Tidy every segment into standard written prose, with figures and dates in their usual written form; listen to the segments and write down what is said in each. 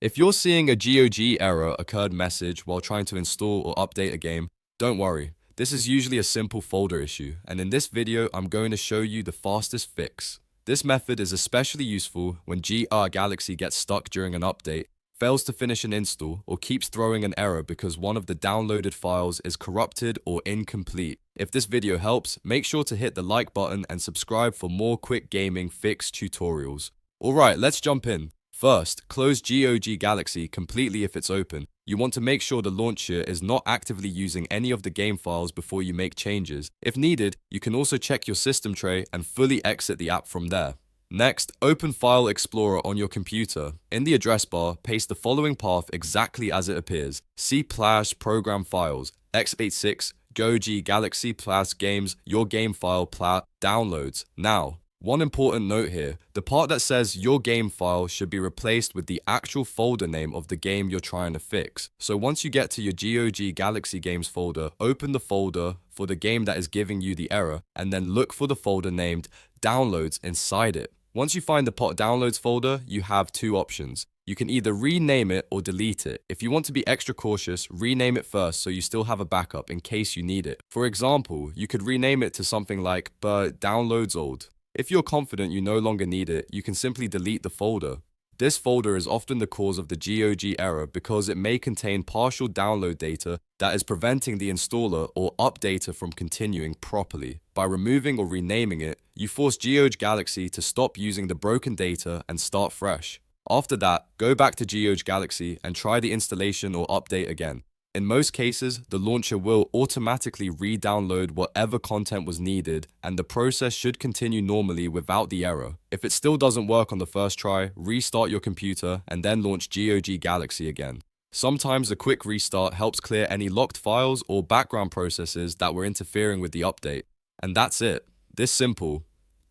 If you're seeing a GOG error occurred message while trying to install or update a game, don't worry. This is usually a simple folder issue, and in this video, I'm going to show you the fastest fix. This method is especially useful when GOG Galaxy gets stuck during an update, fails to finish an install, or keeps throwing an error because one of the downloaded files is corrupted or incomplete. If this video helps, make sure to hit the like button and subscribe for more quick gaming fix tutorials. Alright, let's jump in. First, close GOG Galaxy completely if it's open. You want to make sure the launcher is not actively using any of the game files before you make changes. If needed, you can also check your system tray and fully exit the app from there. Next, open File Explorer on your computer. In the address bar, paste the following path exactly as it appears. C/program files, x86, GOG Galaxy games, your game file downloads. Now, one important note here, the part that says your game file should be replaced with the actual folder name of the game you're trying to fix. So once you get to your GOG Galaxy games folder, open the folder for the game that is giving you the error, and then look for the folder named downloads inside it. Once you find the downloads folder, you have two options. You can either rename it or delete it. If you want to be extra cautious, rename it first so you still have a backup in case you need it. For example, you could rename it to something like downloads old. If you're confident you no longer need it, you can simply delete the folder. This folder is often the cause of the GOG error because it may contain partial download data that is preventing the installer or updater from continuing properly. By removing or renaming it, you force GOG Galaxy to stop using the broken data and start fresh. After that, go back to GOG Galaxy and try the installation or update again. In most cases, the launcher will automatically re-download whatever content was needed, and the process should continue normally without the error. If it still doesn't work on the first try, restart your computer and then launch GOG Galaxy again. Sometimes a quick restart helps clear any locked files or background processes that were interfering with the update. And that's it. This simple.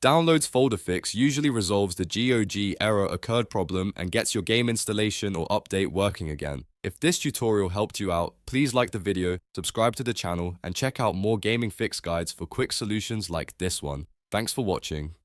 Downloads folder fix usually resolves the GOG error occurred problem and gets your game installation or update working again. If this tutorial helped you out, please like the video, subscribe to the channel, and check out more gaming fix guides for quick solutions like this one. Thanks for watching.